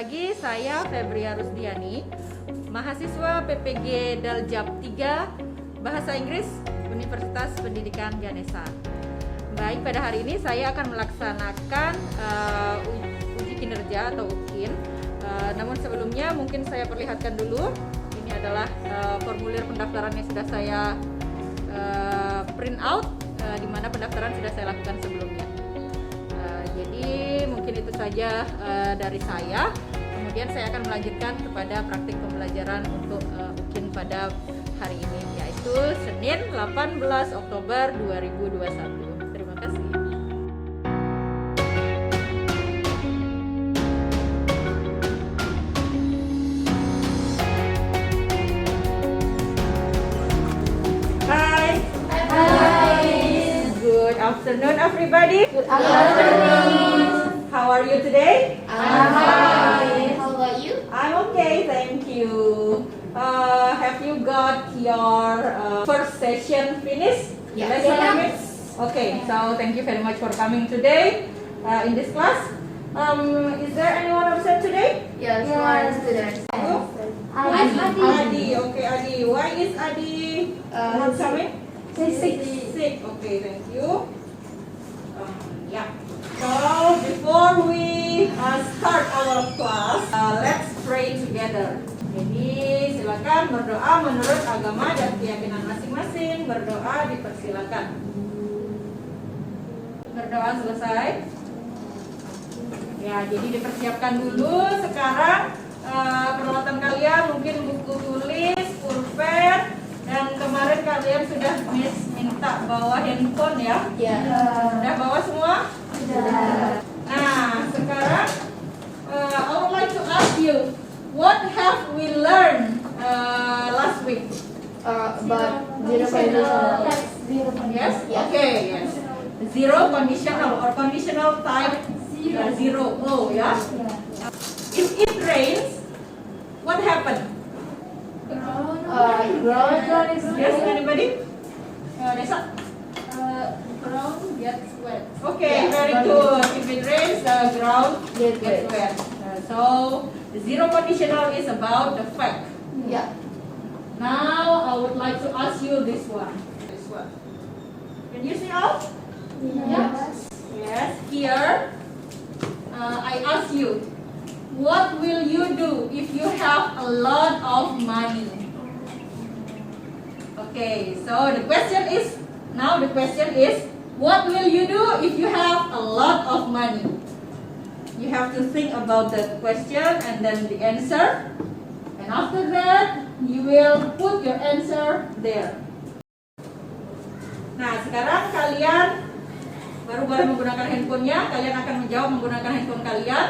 pagi, saya Febria Rusdiani, mahasiswa PPG Daljab 3 Bahasa Inggris Universitas Pendidikan Ganesha. Baik, pada hari ini saya akan melaksanakan uji kinerja atau UKIN. Namun sebelumnya mungkin saya perlihatkan dulu. Ini adalah formulir pendaftaran yang sudah saya print out, di mana pendaftaran sudah saya lakukan sebelumnya. Jadi mungkin itu saja dari saya. Kemudian saya akan melanjutkan kepada praktik pembelajaran untuk UKIN pada hari ini, yaitu Senin 18 Oktober 2021. Terima kasih. Good afternoon, everybody. Good afternoon. How are you today? I'm fine. How about you? I'm okay, thank you. Have you got your first session finished? Yes. Lesson Yes. limits? Okay, so thank you very much for coming today in this class. Is there anyone absent today? Yes, Yes. one student. Who? Adi. Okay, Adi. Why is Adi not coming? Sick. Sick. Okay, thank you. Yeah. So before we start our class, let's pray together. Jadi silakan berdoa menurut agama dan keyakinan masing-masing. Berdoa dipersilakan. Berdoa selesai. Ya, jadi dipersiapkan dulu. Sekarang peralatan kalian mungkin buku tulis, pulpen, dan kemarin kalian sudah minta bawa handphone ya. Yeah. Udah bawa semua? Sudah. Nah, sekarang I would like to ask you, what have we learned last week? About zero conditional. Yes? Yes. Okay, yes. Zero conditional or conditional type zero. Oh, yeah. If it rains, what happened? Ground. Yes, anybody? Desa? Ground gets wet. Okay, Yeah. very good. If it rains, the ground Get gets wet. So, the zero conditional is about the fact. Yeah. Now, I would like to ask you this one. This one. Can you see out? Yes. Yes. Here, I ask you, what will you do if you have a lot of money? Okay, so the question is, what will you do if you have a lot of money? You have to think about the question and then the answer. And after that, you will put your answer there. Nah, sekarang kalian baru boleh menggunakan handphonenya. Kalian akan menjawab menggunakan handphone kalian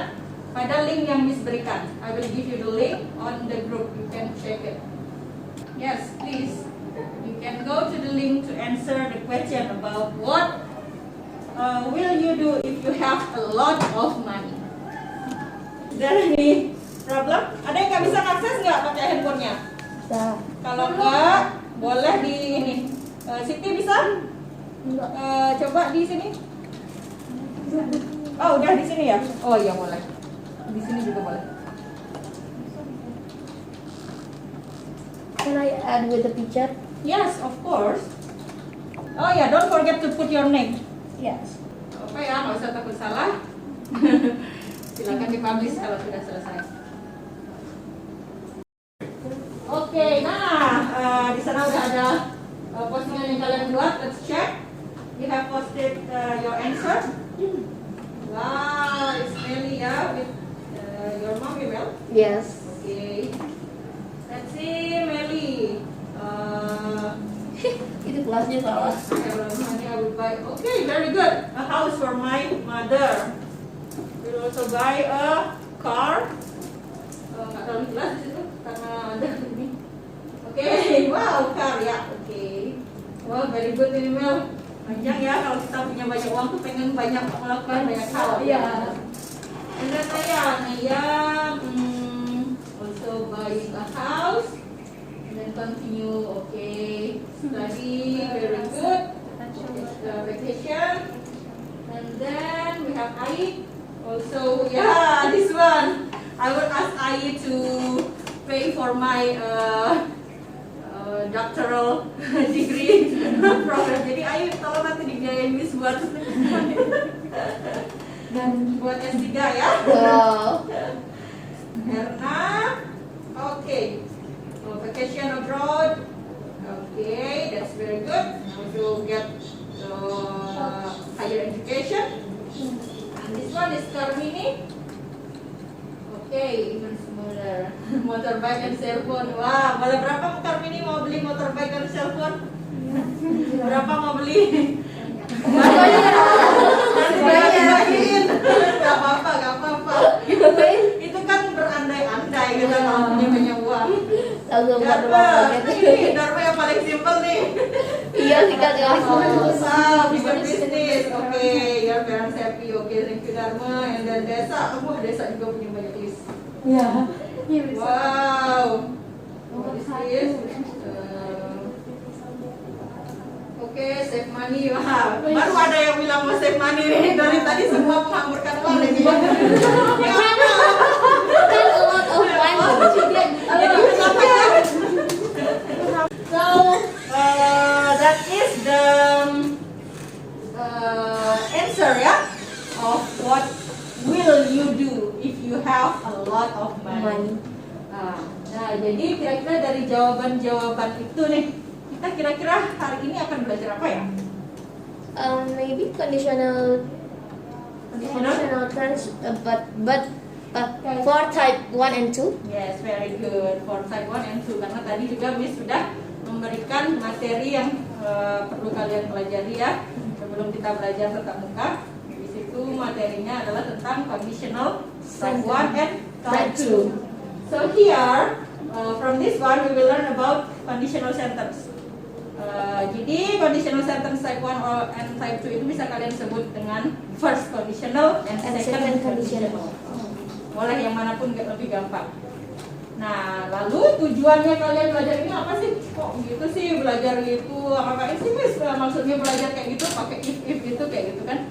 pada link yang Miss berikan. I will give you the link on the group. You can check it. Yes, please. You can go to the link to answer the question about what will you do if you have a lot of money. Is there any problem? Ada yang nggak bisa akses nggak pakai handphonenya? Bisa. Kalau nggak, boleh di ini. Siti bisa? Coba di sini. Oh, udah di sini ya? Oh iya boleh. Di sini juga boleh. Can I add with the picture? Yes, of course. Oh ya, don't forget to put your name. Yes. Oke ya, nggak usah takut salah. Silakan dipublish kalau sudah selesai. Oke, nah di sana udah ada postingan yang kalian buat. Let's check. You have posted your answer. Wow, it's Melly ya with your mom, Mel. Yes. Okay. Let's see, Melly. Itu kelasnya salah. I will buy. Okay, very good. A house for my mother. We'll also buy a car. Nggak terlalu jelas di situ karena ada ini. Okay, wow, car ya. Okay. Wow, very good ini Mel. Panjang ya, kalau kita punya banyak uang tuh pengen banyak melakukan banyak hal. Iya. And then Naya also buying a house. And then continue, okay. Study, very good. Vacation. And then we have Aik. Also, yeah, this one. I will ask Ayi to pay for my doctoral degree program. Jadi Ayi tolong nanti dibiayain Miss buat buat S3 ya. Wow. Erna, okay. Vacation abroad. Okay, that's very good. Now you'll get higher education. And this one is Carmini. Okay, even smaller. Motorbike and cell phone. Wah, boleh berapa Carmini mau beli motorbike dan cell phone? Berapa mau beli? Nanti bayarin. Gak apa-apa, gak apa-apa. Itu kan berandai-andai kita kalau punya banyak uang. Langsung buat Dharma, rumah ini Dharma yang paling simpel nih. Iya sih kan ya. Wow, bisa bisnis. Oke, your parents happy. Oke, thank you Dharma. And then Desa, Desa juga punya banyak list. Ya. Iya bisa. Wow. What is this? Oke, save money. Wah, baru ada yang bilang mau save money nih. Dari tadi semua menghamburkan uang lagi. Ya, Kan a lot of money. jadi kenapa ya? So, that is the answer ya of what will you do if you have a lot of money. Nah, jadi kira-kira dari jawaban-jawaban itu nih, kita kira-kira hari ini akan belajar apa ya? Maybe conditional tense, but for type 1 and 2. Yes, very good for type 1 and 2 karena tadi juga Miss sudah memberikan materi yang perlu kalian pelajari ya sebelum kita belajar tatap muka. Di situ materinya adalah tentang conditional type 1 and type 2. So here from this one we will learn about conditional sentence. Jadi conditional sentence type 1 and type 2 itu bisa kalian sebut dengan first conditional and second conditional. Boleh yang manapun lebih gampang. Nah, lalu tujuannya kalian belajar ini apa sih? Kok gitu sih belajar itu? Apakah sih Miss maksudnya belajar kayak gitu pakai if gitu kayak gitu kan?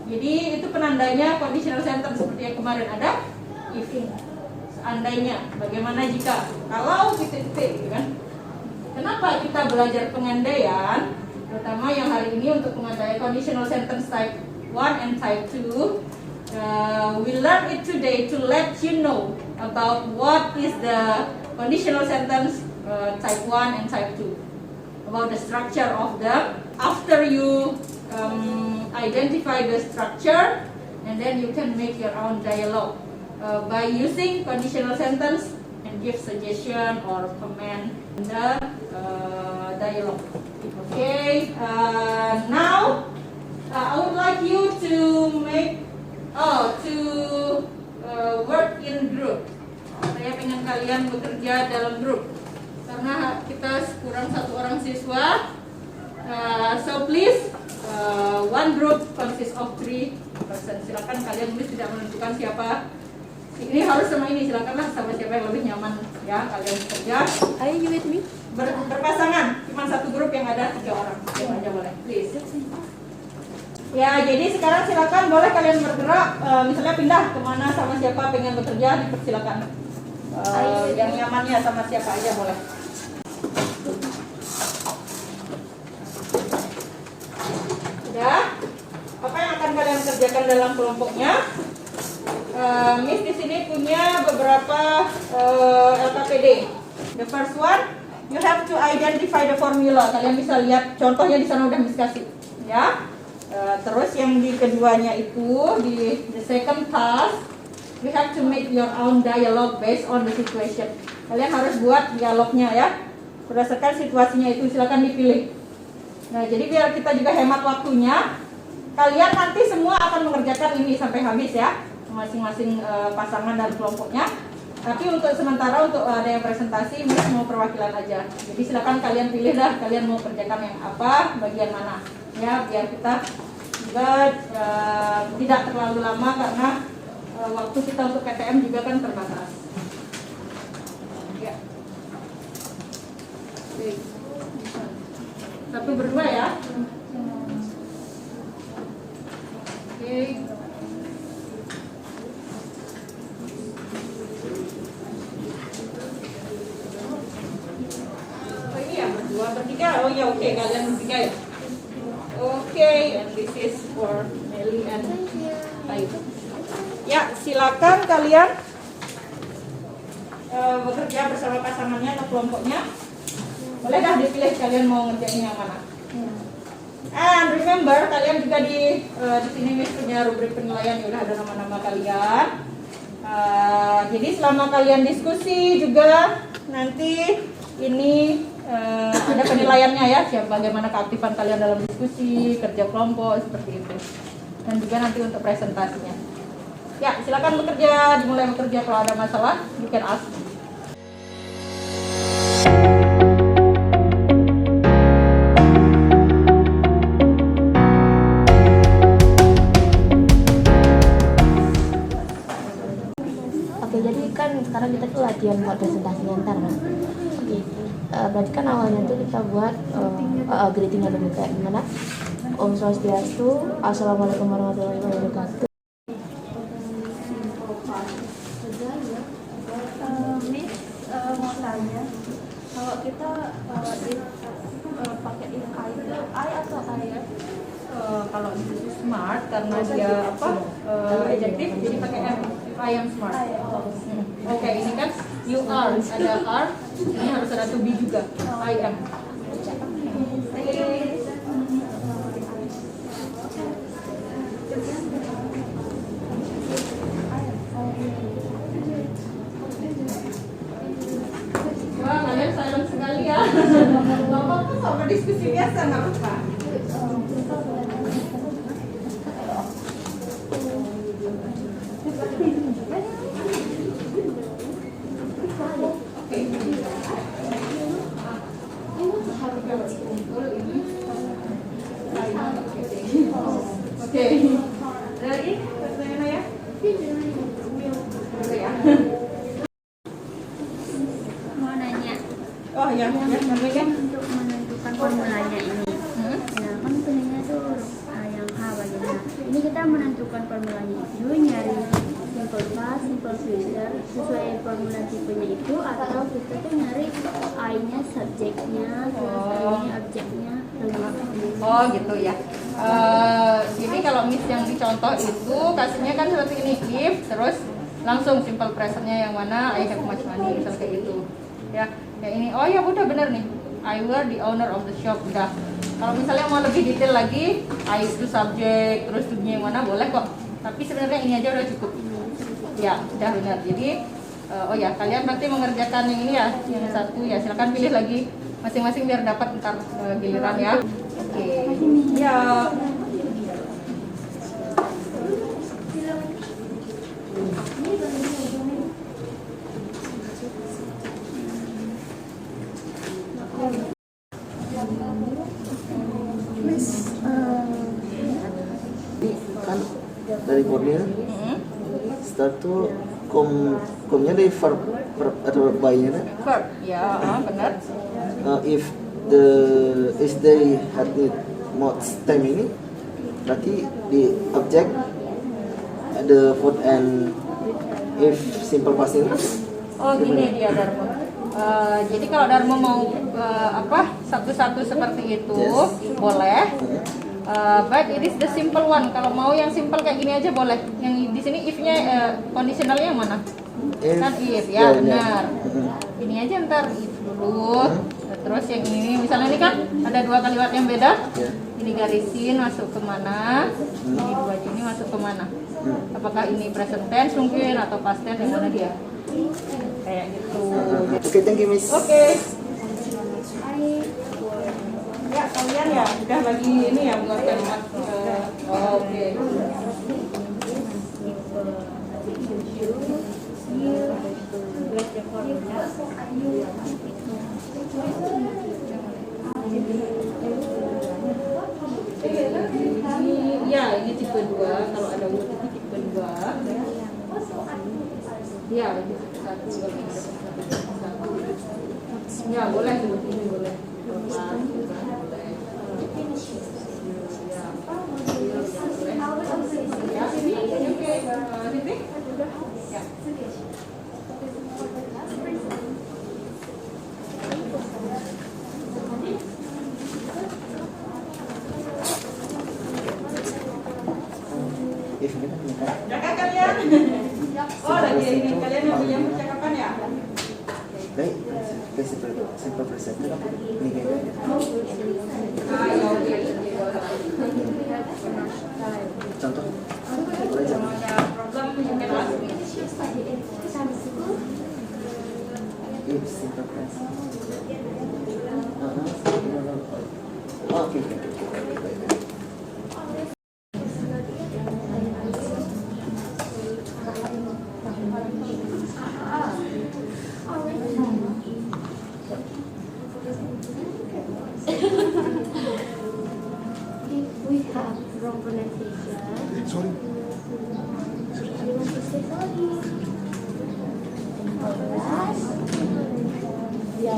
Jadi itu penandanya conditional sentence seperti yang kemarin ada if. Seandainya, bagaimana jika? Kalau titik-titik gitu kan? Kenapa kita belajar pengandaian? Terutama yang hari ini untuk pengandaian conditional sentence type 1 and type 2. We learn it today to let you know about what is the conditional sentence type 1 and type 2. About the structure of them. After you identify the structure, and then you can make your own dialogue by using conditional sentence and give suggestion or comment in the dialogue. Okay, now I would like you to work in group. Saya pengen kalian bekerja dalam grup karena kita kurang satu orang siswa. So please, one group consists of 3 person. Silakan kalian tidak menentukan siapa. Ini harus sama ini, silakanlah sama siapa yang lebih nyaman ya kalian bekerja. Are you with me? Berpasangan, cuma satu grup yang ada 3 orang. Siapa aja boleh, please. Ya, jadi sekarang silakan boleh kalian bergerak, misalnya pindah kemana sama siapa pengen bekerja dipersilakan. Yang nyamannya sama siapa aja boleh. Sudah? Apa yang akan kalian kerjakan dalam kelompoknya? Miss di sini punya beberapa LKPD. The first one, you have to identify the formula. Kalian bisa lihat contohnya di sana udah Miss kasih, ya. Terus yang di keduanya itu di the second task, you have to make your own dialogue based on the situation. Kalian harus buat dialognya ya, berdasarkan situasinya itu. Silakan dipilih. Nah, jadi biar kita juga hemat waktunya, kalian nanti semua akan mengerjakan ini sampai habis ya, masing-masing pasangan dan kelompoknya. Tapi untuk sementara untuk ada yang presentasi, Miss mau perwakilan aja. Jadi silakan kalian pilih dah, kalian mau kerjakan yang apa, bagian mana. Ya, biar kita juga tidak terlalu lama karena waktu kita untuk PTM juga kan terbatas. Ya. Satu berdua ya. Oke. oke, kalian bertiga ya. Oke, and this is for Melly and Taib. Ya, silakan kalian bekerja bersama pasangannya atau kelompoknya. Boleh dah dipilih kalian mau ngerjain yang mana. And remember, kalian juga di sini Miss punya rubrik penilaian, ya udah ada nama-nama kalian. Jadi selama kalian diskusi juga nanti ini ada penilaiannya ya, bagaimana keaktifan kalian dalam diskusi, kerja kelompok seperti itu. Dan juga nanti untuk presentasinya. Ya, silakan bekerja, dimulai bekerja. Kalau ada masalah, you can ask. Oke, jadi kan sekarang kita tuh latihan buat presentasi ntar kan. Oke, berarti kan awalnya tuh kita buat greetingnya dulu kayak gimana? Om Swastiastu, Assalamualaikum warahmatullahi wabarakatuh. Miss, mau tanya, kalau kita pakai if I itu I atau I ya? Kalau itu smart karena dia adjektif, jadi pakai am. I am smart. Oke, ini kan you are, ada are, ini harus ada to be juga. I am. Wah, kalian silent sekali ya. Gak apa-apa, sama diskusi biasa, gak apa-apa. Oke. Dari pertanyaan ya? Ya. Mau nanya, Oh ya, namanya. untuk menentukan formulanya ini, nah kan punyanya tuh yang H bagaimana? Ini kita menentukan formulanya itu nyari simple past, simple future sesuai formula tipenya itu, atau kita tuh nyari I-nya subjeknya, terus I-nya objeknya, Oh gitu ya. Jadi kalau Miss yang dicontoh itu kasihnya kan seperti ini, if terus langsung simple presentnya yang mana, I have much money, misal kayak gitu ya. Kayak ini, oh ya udah bener nih, I were the owner of the shop, udah. Kalau misalnya mau lebih detail lagi, I itu subject, terus to be yang mana boleh kok, tapi sebenarnya ini aja udah cukup ya, udah benar. Jadi oh ya, kalian nanti mengerjakan yang ini ya, yang satu ya, silakan pilih lagi masing-masing biar dapat ntar giliran ya. Oke. Ya. Ini kan dari boardnya start tuh komnya dari verb atau by-nya kan? Verb. Ya, benar. If the is they had need more time ini berarti di object ada food and if simple past ini. Oh gini dia Darmo. Jadi kalau Darmo mau satu-satu seperti itu boleh. But it is the simple one. Kalau mau yang simple kayak gini aja boleh. Yang di sini if-nya conditionalnya yang mana? Kan if ya benar. Ini aja ntar if dulu. Terus yang ini misalnya ini kan ada dua kalimat yang beda. Ini garisin masuk kemana? Ini dua ini masuk kemana? Apakah ini present tense mungkin atau past tense, yang mana dia? Kayak gitu. Oke, thank you Miss. Oke. Ya kalian ya udah lagi ini ya buat kalimat. Oke. Ya ini tipe 2. Kalau ada huruf itu tipe 2. Ya ini tipe 1. Ya boleh seperti ini boleh. Ya sini oke sini. Ya. if ini kan ini kan. Jakak kalian? Oh, lagi ini kalian yang punya percakapan ya? Baik, simple present itu kan ini kayak gitu. Ah, ya oke. Contoh, boleh Kalau aja. ada problem, mungkin langsung. If simple present. Oh, oke. If we have wrong pronunciation, Sorry. we want to say sorry. Kelas. Ya.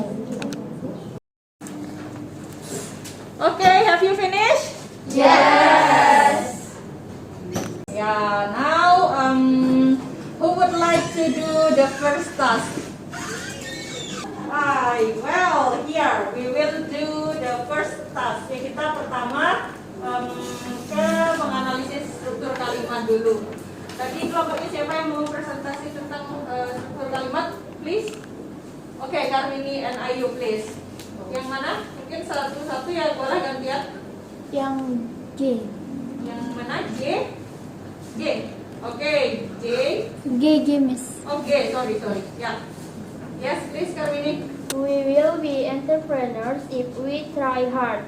Okay, have you finished? Yes. Yeah, now who would like to do the first task? Well, here we will do the first task. Ya, kita pertama ke menganalisis struktur kalimat dulu. Tadi kelompoknya siapa yang mau presentasi tentang struktur kalimat? Please. Oke, Karmini and Ayu, please. Yang mana? Mungkin satu-satu ya, boleh gantian. Yang G. Yang mana? J? J. Oke, J. G, Miss. Oke, sorry. Ya. Yes, please, Karmini. We will be entrepreneurs if we try hard.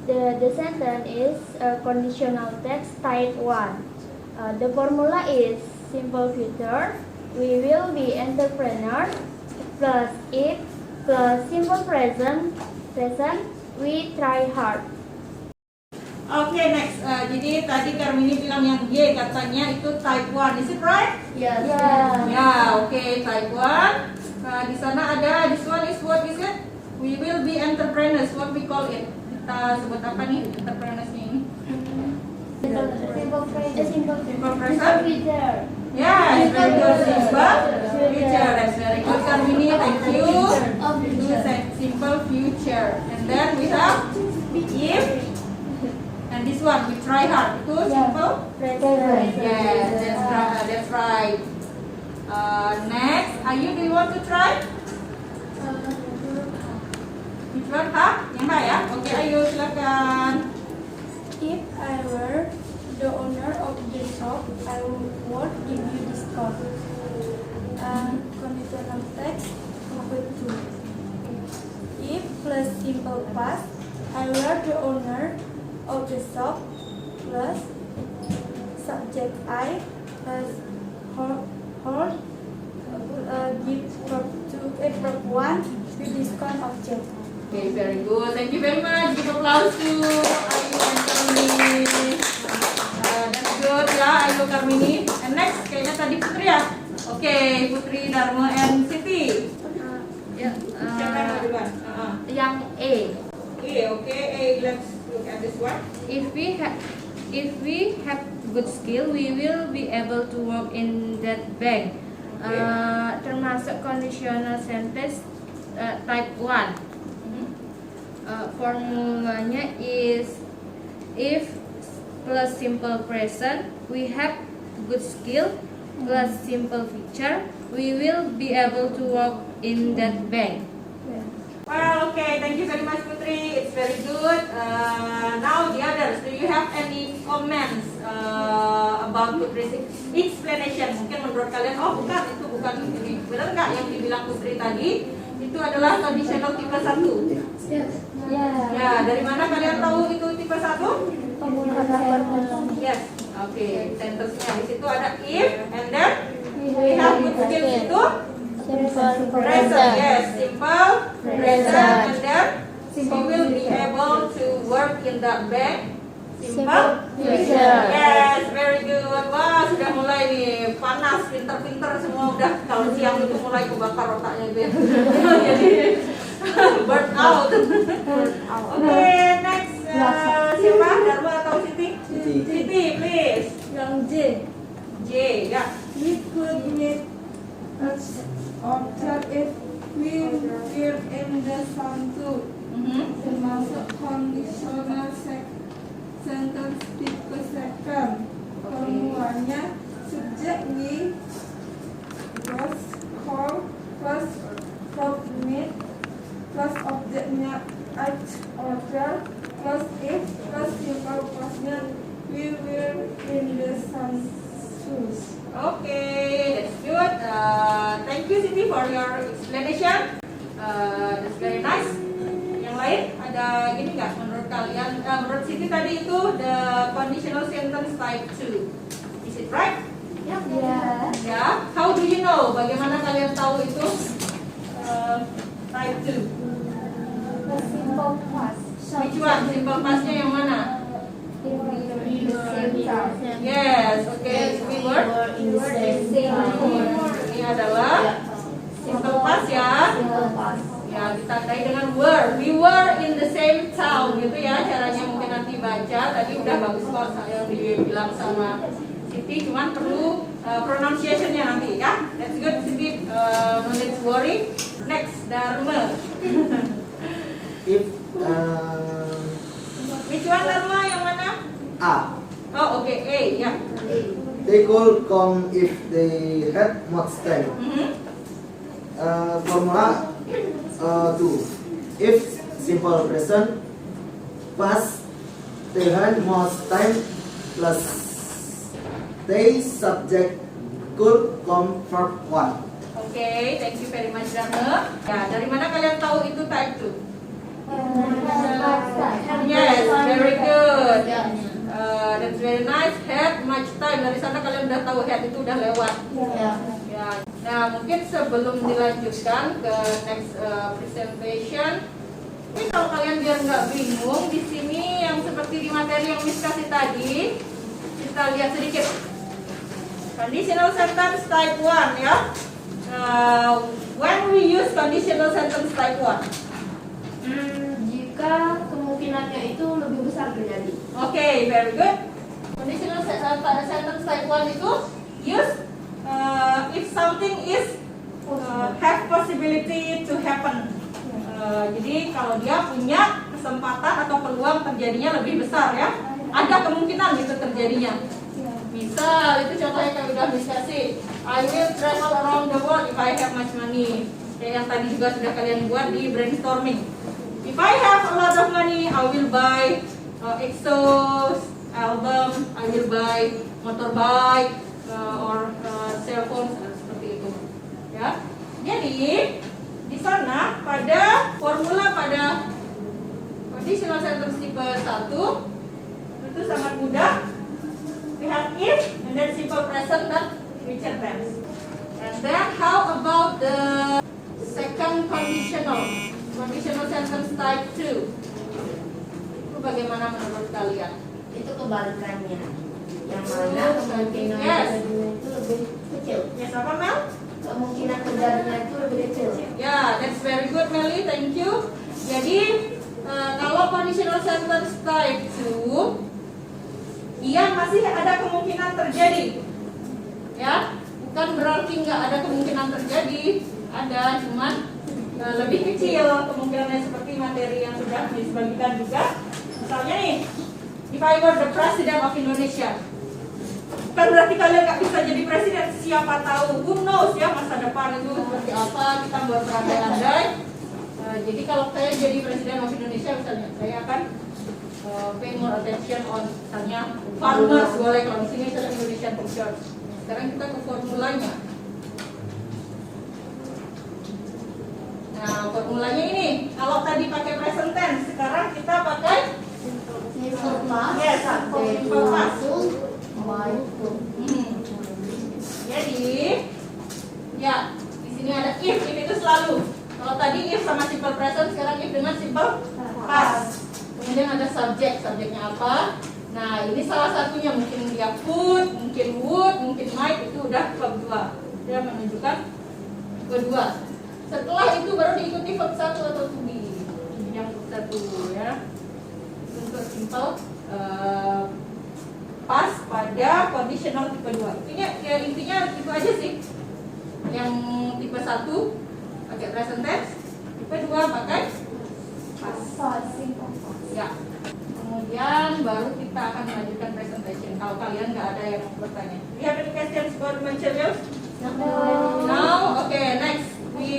The sentence is a conditional text type 1. The formula is simple future. We will be entrepreneurs plus if plus simple present. We try hard. Oke, next. Jadi tadi Karmini bilang yang G katanya itu type 1. Is it right? Yes. Ya, oke, type 1. Di sana ada this one is what is it? We will be entrepreneurs. What we call it? Kita sebut apa nih entrepreneurs ini? Simple present? future. Yeah, it's very good. Simple future. That's very good, Karmini. Thank you. Itu simple future. And then we have if. And this one we try hard. Itu simple. Yes, that's right. Next, Ayu, do you want to try? Which one, Kak? Yang mana ya? Oke, Ayu, silakan. If I were the owner of the shop, I would give you discount. Conditional text number 2. If plus simple past, I were the owner of the shop plus subject I plus hold give verb 1 with discount object. Okay, very good. Thank you very much. Give applause to Ayu and Karmini. That's good ya, Ayu Karmini. And next, kayaknya tadi Putri ya? Oke, Putri, Dharma, and Siti. Siapa yang mau duluan? Yang E. Okay, let's look at this one. If we have good skill, we will be able to work in that bank. Termasuk conditional sentence type 1. Formulanya is if plus simple present, we have good skill plus simple future, we will be able to work in that bank. Well, okay, thank you very much, Putri. It's very good. Now the others, do you have any comments about Putri's explanation? Mungkin menurut kalian, oh bukan, itu bukan ini. Benar nggak yang dibilang Putri tadi? Itu adalah conditional tipe 1. Ya, dari mana kalian tahu itu tipe 1? Yes. Oke, sentence-nya di situ ada if and then we have good skills itu present. Yes, simple present and then we will be able to work in that bank. Simple future. Yes, very good. Wah, sudah mulai nih panas, pinter-pinter semua udah. Kalau siang itu mulai kebakar otaknya itu ya. Jadi burn out. Oke, next. Siapa? Dharma atau Siti? Siti, please. Yang J. J, ya. We could meet object if we were in the sum too. Termasuk conditional sentence tipe second. Formulanya Okay, that's good. Thank you Siti for your explanation. That's very nice. Yang lain ada gini nggak menurut kalian? Menurut Siti tadi itu the conditional sentence type 2. Is it right? Yeah. Ya. How do you know? Bagaimana kalian tahu itu type 2? Simple past. Which one? Simple pastnya yang mana? Yes, okay. We were in the same ini adalah simple past ya. Ya, ditandai dengan were. We were in the same town gitu ya. Caranya mungkin nanti baca. Tadi udah bagus kok saya dibilang sama Siti, cuman perlu pronunciation-nya nanti ya. That's good Siti. No need to worry. Next, Dharma. If Which one Dharma? Yang mana? A, Oh, okay. A, ya. they could come if they had much time. Formula 2. If simple present past they had much time plus they subject could come verb 1. Okay, thank you very much Dharma. Ya, dari mana kalian tahu itu type 2? Yes, very good. That's very nice. Had much time. Dari sana kalian udah tahu had itu udah lewat. Ya. Nah, mungkin sebelum dilanjutkan ke next presentation, ini kalau kalian biar nggak bingung, di sini yang seperti di materi yang Miss kasih tadi, kita lihat sedikit. Conditional sentence type 1 ya. When we use conditional sentence type 1? Jika kemungkinannya itu lebih besar terjadi. Okay, very good. Conditional sentence type 1 itu use if something is have possibility to happen. Jadi kalau dia punya kesempatan atau peluang terjadinya lebih besar ya. Ada kemungkinan itu terjadinya. Misal itu contohnya kayak udah discussing, I will travel around the world if I have much money. Kayak yang tadi juga sudah kalian buat di brainstorming. If I have a lot of money, I will buy Exos album, I will buy motorbike or cell phone seperti itu. Ya. Jadi di sana pada formula pada conditional sentence tipe 1 itu sangat mudah. We have if and then simple present dan future tense. And then how about the second conditional sentence type 2? Itu bagaimana menurut kalian? Itu kebalikannya. Yang mana kemungkinan Yes. terjadinya itu lebih kecil. Yes, apa Mel? Kemungkinan terjadinya itu lebih kecil. Ya, that's very good Melly, thank you. Jadi kalau conditional sentence type 2, ia masih ada kemungkinan terjadi. Ya, bukan berarti nggak ada kemungkinan terjadi, ada, cuman lebih kecil kemungkinannya seperti materi yang sudah dibagikan juga. Misalnya nih, if I were the president of Indonesia, bukan berarti kalian nggak bisa jadi presiden. Siapa tahu, who knows ya masa depan itu seperti apa, kita buat berandai-andai. Jadi kalau saya jadi presiden of Indonesia misalnya, saya akan pay more attention on misalnya farmers, boleh kalau di sini misalnya Indonesian Research. Sekarang kita ke formulanya. Nah, formulanya ini, kalau tadi pakai present tense, sekarang kita pakai Simple past. yes, simple past. Jadi, ya di sini ada if itu selalu. Kalau tadi if sama simple present, sekarang if dengan simple past. Kemudian ada subjeknya apa? Nah, ini salah satunya, mungkin dia could, mungkin would, mungkin might, itu udah verb 2. Dia menunjukkan kedua. Setelah itu baru diikuti verb 1 atau to be. Yang verb 1 ya. Untuk simple past pada conditional tipe 2. Intinya itu aja sih. Yang tipe 1 pakai present tense, tipe 2 pakai past. Ya. Kemudian baru kita akan melanjutkan presentation. Kalau kalian nggak ada yang mau bertanya. Do you have any questions for the materials? No. Okay. Next, we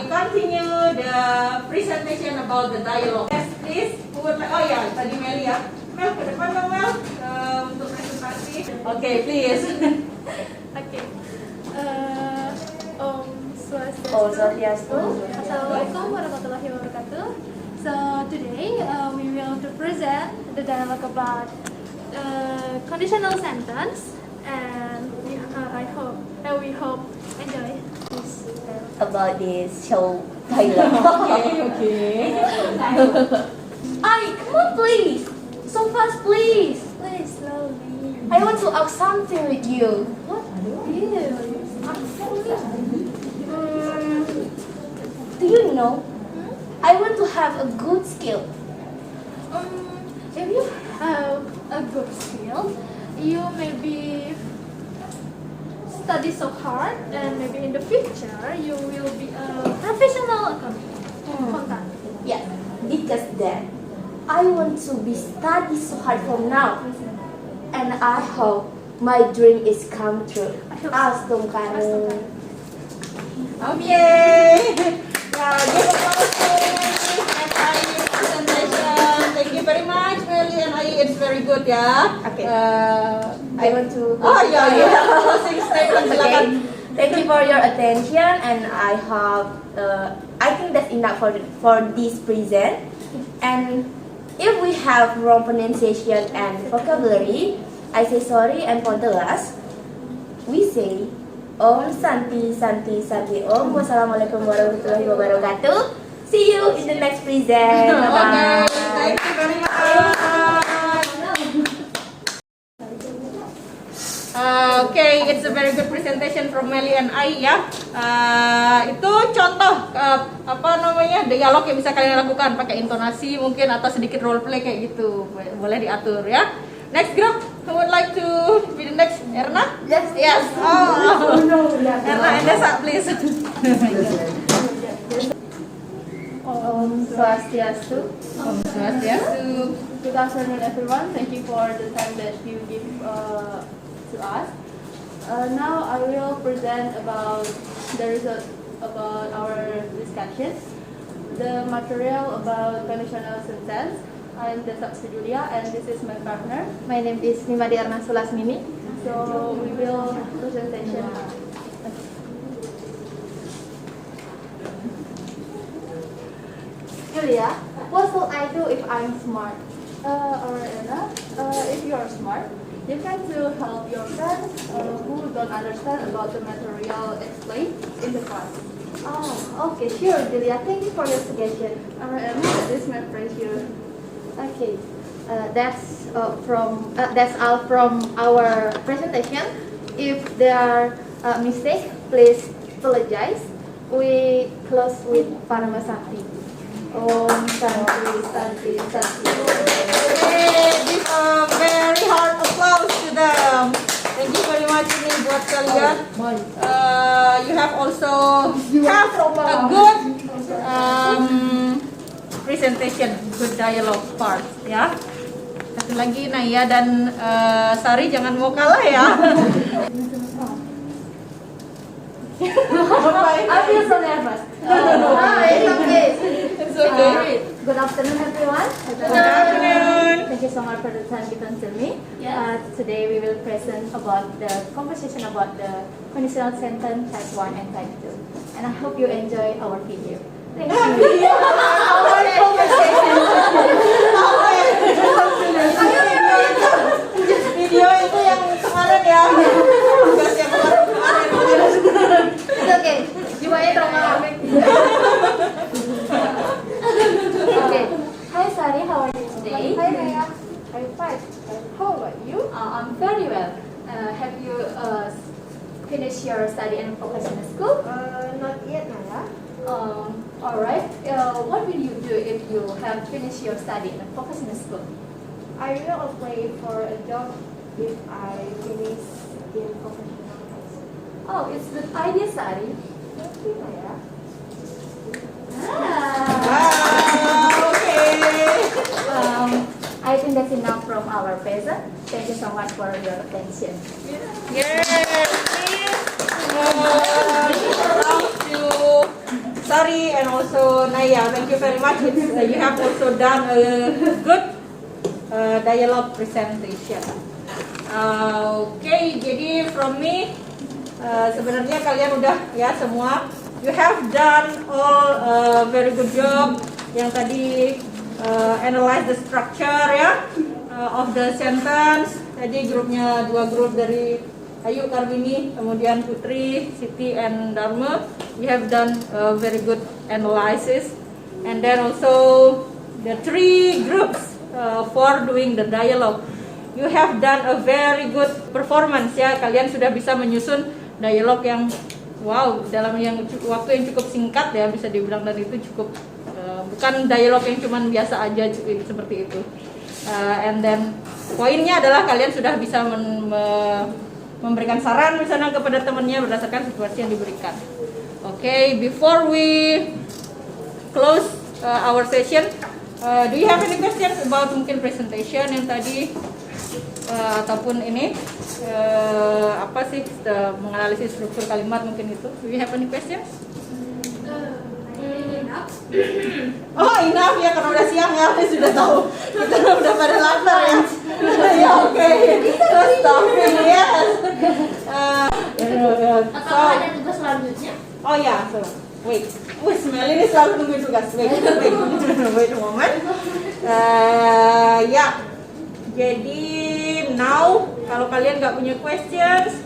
continue the presentation about the dialogue. Yes, please. Oh ya, tadi Meli ya. Mel ke depan dong Mel untuk presentasi. Okay, please. Om Swastiastu. Assalamualaikum warahmatullahi wabarakatuh. So today we will to present the dialogue about conditional sentence, and we hope enjoy this dialogue. About this show dialogue. Okay. Ay, come on please. So fast please. Please slowly. I want to ask something with you. What? Do you know? I want to have a good skill. If you have a good skill, you maybe study so hard, and maybe in the future you will be a professional accountant. Yes, because then I want to be study so hard from now, and I hope my dream is come true. Astum Kanu. Okay. Yeah, give applause to and Ayi presentation. Thank you very much, Meli and Ayi. It's very good ya. Okay. Uh, I want to. oh ya, closing statement silakan. Okay. Thank you for your attention, and I hope I think that's enough for this present. And if we have wrong pronunciation and vocabulary, I say sorry, and for the last, we say Om Santi Santi Santi Om. Wassalamualaikum warahmatullahi wabarakatuh. See you in the next present. Okay, Bye. thank you very much. Okay, it's a very good presentation from Meli and Ai ya. Itu contoh apa namanya dialog yang bisa kalian lakukan pakai intonasi mungkin atau sedikit role play kayak gitu, boleh diatur ya. Next group, who would like to be the next? Erna? Yes. Yes. Oh, Erna and Desa, please. Om Swastiastu. Om Swastiastu. Good afternoon, everyone. Thank you for the time that you give to us. Now I will present about the result about our discussion, the material about conditional sentence. I am Desa Julia, and this is my partner. My name is Nimadi Erna Sulasmini. So we will presentation. Julia, what should I do if I'm smart? Anna, if you are smart, you can to help your friends who don't understand about the material explained in the class. Oh, okay, sure, Julia. Thank you for your suggestion. Anna, this is my friend here. Okay, that's all from our presentation. If there are mistakes, please apologize. We close with Paramasakti. Om Santi Santi Santi. Okay, give a very hard applause to them. Thank you very much ini buat kalian. You have also have a good presentation, good dialogue part ya. Satu lagi Naya dan Sari jangan mau kalah ya. I feel so nervous. It's okay. It's okay. Good afternoon, everyone. Good afternoon. Thank you so much for the time given to me. Today we will present about the conversation about the conditional sentence type 1 and type 2. And I hope you enjoy our video. Thank you. Our conversation. Video itu yang kemarin ya. Tugas yang kemarin. It's okay. Jiwanya trauma. Okay. Hi Sari, how are you today? Hi Naya, I'm fine. How about you? I'm very well. Have you finished your study and vocational school? Not yet, Naya. Alright. What will you do if you have finished your study and vocational school? I will apply for a job if I finish in professional class. Oh, it's a good idea, Sari. Thank you, Naya. Wow, okay. I think that's enough from our present. Thank you so much for your attention. Yes, please. Thank you, Sari and also Naya. Thank you very much. You have also done a good dialogue presentation. Okay, jadi from me sebenarnya kalian udah ya semua You have done all very good job. Yang tadi analyze the structure ya of the sentence. Tadi grupnya 2 grup dari Ayu, Karmini, kemudian Putri, Siti, and Dharma. We have done a very good analysis. And then also the 3 groups for doing the dialogue. You have done a very good performance ya. Kalian sudah bisa menyusun dialog yang wow dalam waktu yang cukup singkat ya, bisa dibilang, dan itu cukup bukan dialog yang cuman biasa aja seperti itu. And then poinnya adalah kalian sudah bisa memberikan saran misalnya kepada temannya berdasarkan situasi yang diberikan. Okay, before we close our session, do you have any questions about mungkin presentation yang tadi ataupun ini apa sih menganalisis struktur kalimat mungkin itu? Do you have any questions? Oh, enough ya, karena udah siang ya, saya sudah tahu kita udah pada lapar ya. Ya oke, terus stopping yes. Atau ada tugas selanjutnya? Oh ya, so wait, Mel ini selalu nungguin tugas. Wait a moment. Ya, jadi now kalau kalian nggak punya questions,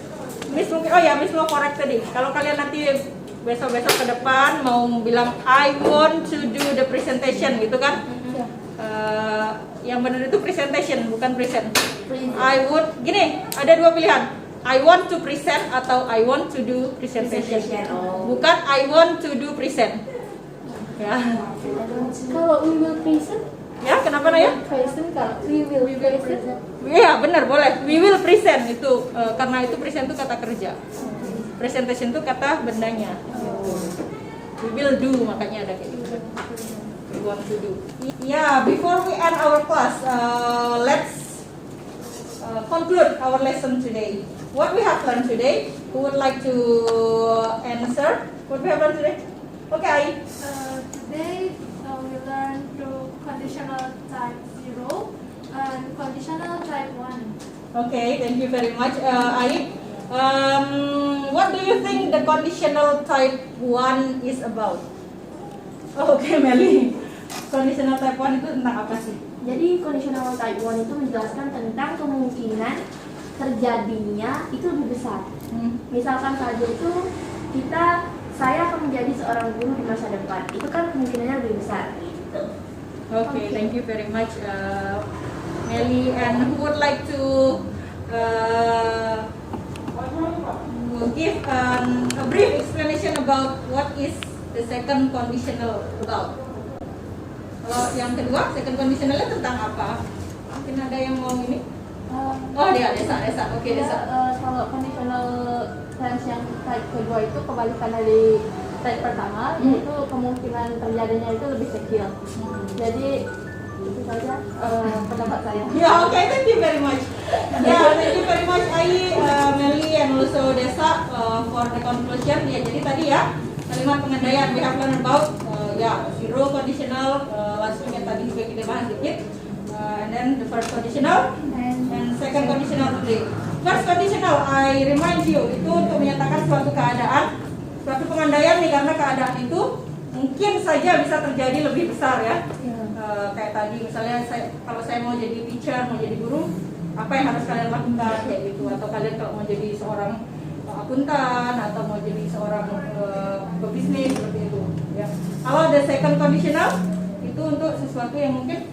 Miss mungkin, oh ya Miss mau correct tadi. Kalau kalian nanti besok-besok ke depan mau bilang I want to do the presentation gitu kan? Yang benar itu presentation bukan present. I would gini, ada 2 pilihan. I want to present atau I want to do presentation. Bukan I want to do present. Ya. Kalau we will present? Ya, kenapa Naya? Present kalau we will present. Iya, benar, boleh. We will present itu karena itu present itu kata kerja. Presentation itu kata bendanya. We will do, makanya ada kayak gitu. We want to do. Yeah, before we end our class, let's conclude our lesson today. What we have learned today? Who would like to answer? What we have learned today? Okay. Today we learned to conditional type 0 and conditional type 1. Okay, thank you very much, Aik. What do you think the conditional type 1 is about? Okay, Meli. Conditional type 1 itu tentang apa sih? Jadi conditional type 1 itu menjelaskan tentang kemungkinan terjadinya itu lebih besar. Misalkan saja itu saya akan menjadi seorang guru di masa depan. Itu kan kemungkinannya lebih besar gitu. Okay, thank you very much, Meli. And who would like to give a brief explanation about what is the second conditional about? Kalau yang kedua, second conditionalnya tentang apa? Mungkin ada yang mau ini? Oh dia, Desa. Oke, Desa. Kalau conditional tense yang type kedua itu kebalikan dari type pertama, yaitu kemungkinan terjadinya itu lebih kecil. Jadi itu saja pendapat saya. Ya, oke, thank you very much. Ya, thank you very much, Ai, Meli, and also Desa for the conclusion. Ya, jadi tadi ya kalimat pengandaian we have learned about zero conditional, langsung yang tadi juga kita bahas sedikit, and then the first conditional and second conditional today. First conditional, I remind you, itu untuk menyatakan suatu keadaan, suatu pengandaian nih, karena keadaan itu mungkin saja bisa terjadi lebih besar ya. Kayak tadi misalnya kalau saya mau jadi teacher, mau jadi guru, apa yang harus kalian lakukan kayak gitu, atau kalian kalau mau jadi seorang akuntan atau mau jadi seorang pebisnis seperti itu ya. Kalau the second conditional itu untuk sesuatu yang mungkin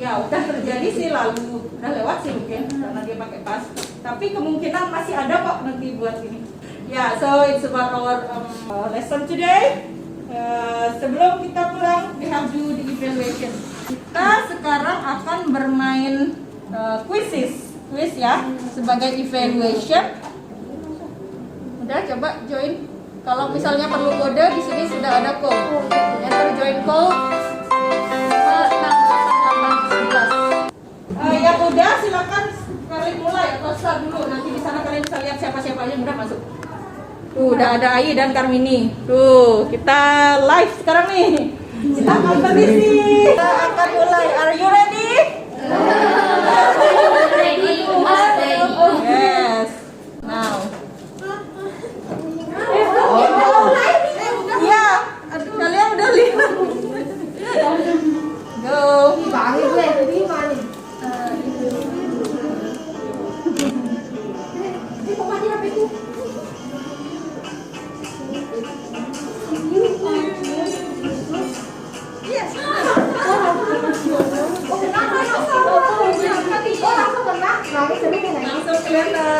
ya udah terjadi sih, lalu udah lewat sih mungkin karena dia pakai past, tapi kemungkinan masih ada kok nanti buat ini ya. So it's about our lesson today. Sebelum kita pulang, we have to do the evaluation. Kita sekarang akan bermain quiz ya sebagai evaluation. Udah, coba join. Kalau misalnya perlu kode, di sini sudah ada code. Enter join code 68811. Yang udah silakan kalian mulai atau start dulu. Nanti di sana kalian bisa lihat siapa-siapa aja yang udah masuk. Tuh, udah ada Ai dan Karmini. Tuh, kita live sekarang nih. Kita kompetisi. Kita akan mulai. Are you ready? Yes. Now.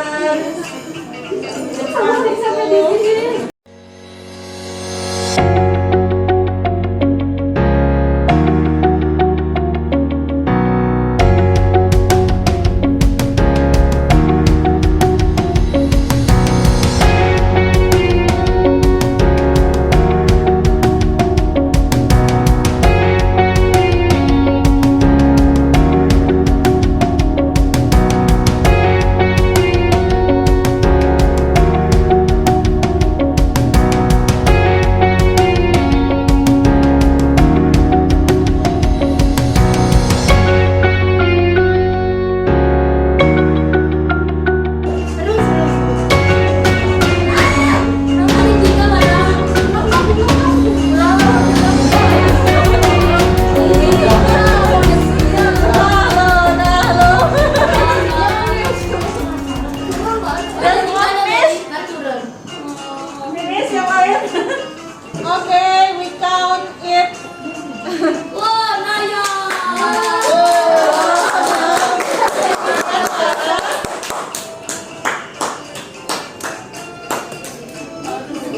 questions. Sampai di sini. Finish yang lain. Oke, we count it. Wah, Naya.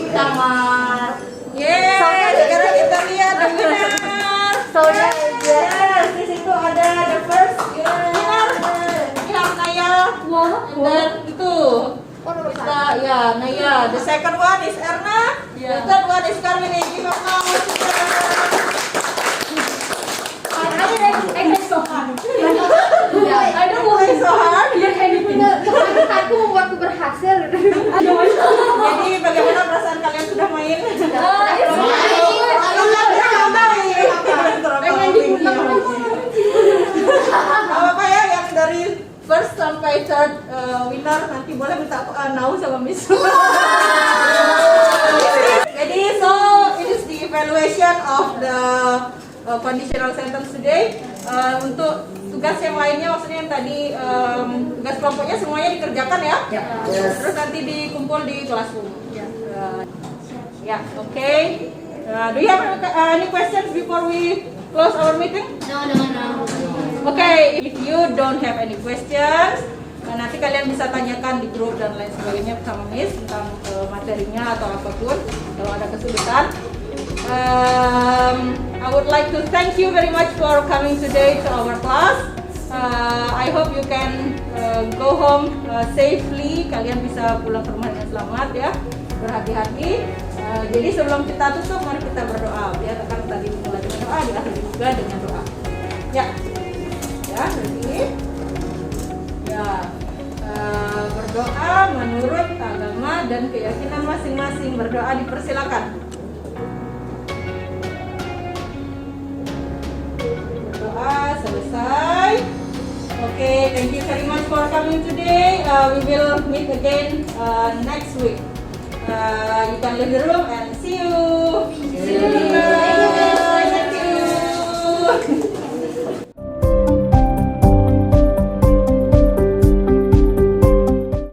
Kamar. Yeay, sekarang kita lihat the winner. Soalnya Yes, di situ ada the first winner. Ilham Naya. And then itu kita ya Naya. The second one is Erna. The third one is Carmine. Give a applause. I don't want Play so hard. aku membuatku berhasil. Jadi bagaimana perasaan kalian sudah main? Apa ya yang dari first sampai third winner nanti boleh minta nau sama Miss. Jadi so it is the evaluation of the conditional sentence today. Untuk tugas yang lainnya maksudnya yang tadi tugas kelompoknya semuanya dikerjakan ya. Terus nanti dikumpul di classroom. Ya, oke. Do you have any questions before we close our meeting? No. Okay, if you don't have any questions, nanti kalian bisa tanyakan di grup dan lain sebagainya sama Miss tentang materinya atau apapun kalau ada kesulitan. I would like to thank you very much for coming today to our class. I hope you can go home safely. Kalian bisa pulang ke rumah dengan selamat ya, berhati-hati. Jadi sebelum kita tutup, mari kita berdoa. Ya, karena tadi mulai dengan doa, diakhiri juga dengan doa. Ya, berarti ya berdoa menurut agama dan keyakinan masing-masing. Berdoa dipersilakan. Berdoa selesai. Okay, thank you very much for coming today. We will meet again next week. You can leave the room and see you. See you.